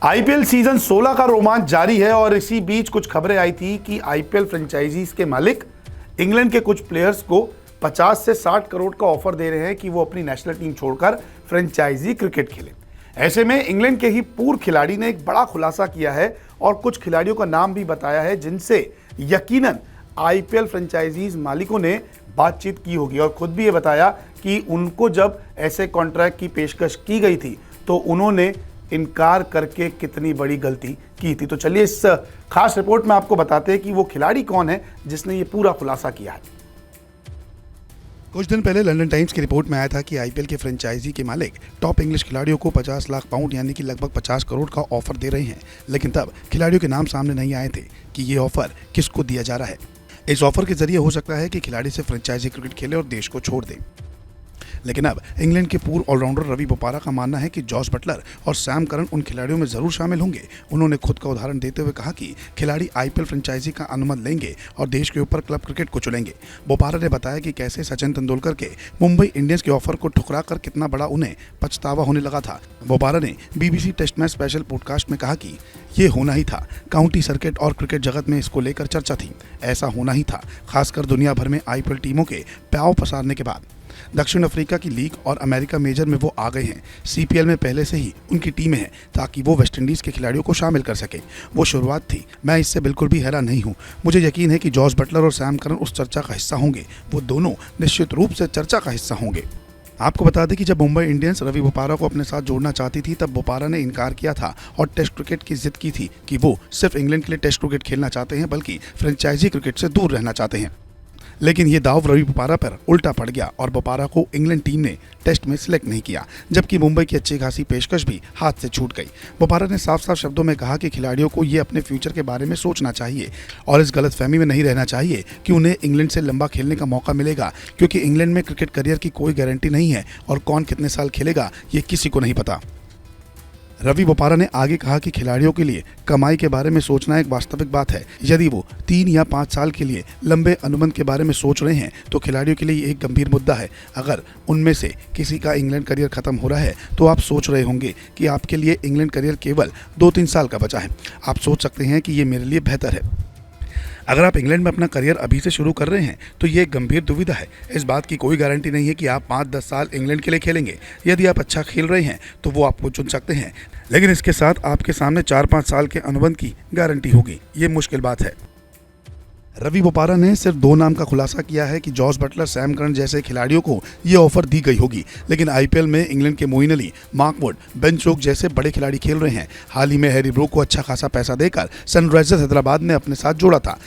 IPL season 16 का रोमांच जारी है और इसी बीच कुछ खबरें आई थी कि आईपीएल फ्रेंचाइजीज के मालिक इंग्लैंड के कुछ प्लेयर्स को 50 से 60 करोड़ का ऑफर दे रहे हैं कि वो अपनी नेशनल टीम छोड़कर फ्रेंचाइजी क्रिकेट खेलें। ऐसे में इंग्लैंड के ही पूर्व खिलाड़ी ने एक बड़ा खुलासा किया है और कुछ खिलाड़ियों का नाम भी बताया है जिनसे यकीनन आईपीएल फ्रेंचाइजीज मालिकों ने बातचीत की होगी और खुद भी ये बताया कि उनको जब ऐसे कॉन्ट्रैक्ट की पेशकश की गई थी तो उन्होंने इनकार करके कितनी बड़ी गलती की थी। तो चलिए इस खास रिपोर्ट में आपको बताते हैं कि वो खिलाड़ी कौन है जिसने ये पूरा खुलासा किया है। कुछ दिन पहले लंदन टाइम्स की रिपोर्ट में आया था कि आईपीएल के फ्रेंचाइजी के मालिक टॉप इंग्लिश खिलाड़ियों को 50 लाख पाउंड यानी कि लगभग 50 करोड़ का ऑफर दे रहे हैं, लेकिन तब खिलाड़ियों के नाम सामने नहीं आए थे कि ये ऑफर किसको दिया जा रहा है। इस ऑफर के जरिए हो सकता है कि खिलाड़ी से फ्रेंचाइजी क्रिकेट खेले और देश को छोड़ दे। लेकिन अब इंग्लैंड के पूर्व ऑलराउंडर रवि बोपारा का मानना है कि जॉस बटलर और सैम करन उन खिलाड़ियों में जरूर शामिल होंगे। उन्होंने खुद का उदाहरण देते हुए कहा कि खिलाड़ी आईपीएल फ्रेंचाइजी का अनुमति लेंगे और देश के ऊपर क्लब क्रिकेट को चुनेंगे। बोपारा ने बताया कि कैसे सचिन तेंदुलकर के मुंबई इंडियंस के ऑफर को ठुकरा कर कितना बड़ा उन्हें पछतावा होने लगा था। बोपारा ने BBC test match special podcast में कहा कि ये होना ही था। काउंटी सर्किट और क्रिकेट जगत में इसको लेकर चर्चा थी। ऐसा होना ही था, खासकर दुनिया भर में आईपीएल टीमों के प्याव पसारने के बाद। दक्षिण अफ्रीका की लीग और अमेरिका मेजर में वो आ गए हैं। सीपीएल में पहले से ही उनकी टीमें हैं ताकि वो वेस्टइंडीज के खिलाड़ियों को शामिल कर सके। वो शुरुआत थी। मैं इससे बिल्कुल भी हैरान नहीं हूँ। मुझे यकीन है कि जॉस बटलर और सैम करन उस चर्चा का हिस्सा होंगे। वो दोनों निश्चित रूप से चर्चा का हिस्सा होंगे। आपको बता दें कि जब मुंबई इंडियंस रवि बोपारा को अपने साथ जोड़ना चाहती थी तब बोपारा ने इनकार किया था और टेस्ट क्रिकेट की जिद की थी कि वो सिर्फ इंग्लैंड के लिए टेस्ट क्रिकेट खेलना चाहते हैं, बल्कि फ्रेंचाइजी क्रिकेट से दूर रहना चाहते हैं। लेकिन ये दाव रवि बोपारा पर उल्टा पड़ गया और बोपारा को इंग्लैंड टीम ने टेस्ट में सिलेक्ट नहीं किया, जबकि मुंबई की अच्छी खासी पेशकश भी हाथ से छूट गई। बोपारा ने साफ साफ शब्दों में कहा कि खिलाड़ियों को ये अपने फ्यूचर के बारे में सोचना चाहिए और इस गलतफहमी में नहीं रहना चाहिए कि उन्हें इंग्लैंड से लंबा खेलने का मौका मिलेगा, क्योंकि इंग्लैंड में क्रिकेट करियर की कोई गारंटी नहीं है और कौन कितने साल खेलेगा ये किसी को नहीं पता। रवि बोपारा ने आगे कहा कि खिलाड़ियों के लिए कमाई के बारे में सोचना एक वास्तविक बात है। यदि वो 3 या 5 साल के लिए लंबे अनुबंध के बारे में सोच रहे हैं तो खिलाड़ियों के लिए ये एक गंभीर मुद्दा है। अगर उनमें से किसी का इंग्लैंड करियर खत्म हो रहा है तो आप सोच रहे होंगे कि आपके लिए इंग्लैंड करियर केवल 2-3 साल का बचा है। आप सोच सकते हैं कि ये मेरे लिए बेहतर है। अगर आप इंग्लैंड में अपना करियर अभी से शुरू कर रहे हैं तो ये एक गंभीर दुविधा है। इस बात की कोई गारंटी नहीं है कि आप 5-10 साल इंग्लैंड के लिए खेलेंगे। यदि आप अच्छा खेल रहे हैं तो वो आपको चुन सकते हैं, लेकिन इसके साथ आपके सामने 4-5 साल के अनुबंध की गारंटी होगी। ये मुश्किल बात है। रवि बोपारा ने सिर्फ 2 नाम का खुलासा किया है कि जॉस बटलर, सैम करन जैसे खिलाड़ियों को ये ऑफर दी गई होगी, लेकिन आईपीएल में इंग्लैंड के Moeen Ali, Mark Wood, Ben Stokes जैसे बड़े खिलाड़ी खेल रहे हैं। हाल ही में हैरी ब्रूक को अच्छा खासा पैसा देकर सनराइजर्स हैदराबाद ने अपने साथ जोड़ा था।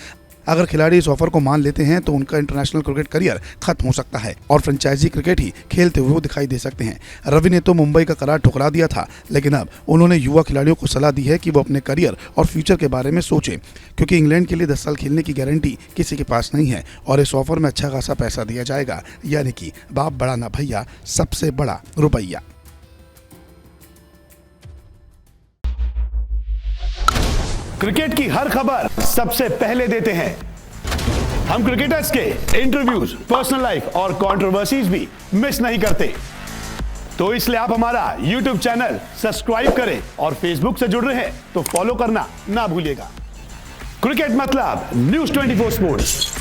अगर खिलाड़ी इस ऑफर को मान लेते हैं तो उनका इंटरनेशनल क्रिकेट करियर खत्म हो सकता है और फ्रेंचाइजी क्रिकेट ही खेलते हुए वो दिखाई दे सकते हैं। रवि ने तो मुंबई का करार ठुकरा दिया था, लेकिन अब उन्होंने युवा खिलाड़ियों को सलाह दी है कि वो अपने करियर और फ्यूचर के बारे में सोचें, क्योंकि इंग्लैंड के लिए 10 साल खेलने की गारंटी किसी के पास नहीं है और इस ऑफर में अच्छा खासा पैसा दिया जाएगा, यानी कि बाप बड़ा ना भैया, सबसे बड़ा रुपया। क्रिकेट की हर खबर सबसे पहले देते हैं हम। क्रिकेटर्स के इंटरव्यूज, पर्सनल लाइफ और कंट्रोवर्सीज भी मिस नहीं करते, तो इसलिए आप हमारा YouTube चैनल सब्सक्राइब करें और Facebook से जुड़ रहे हैं तो फॉलो करना ना भूलिएगा। क्रिकेट मतलब News 24 स्पोर्ट्स।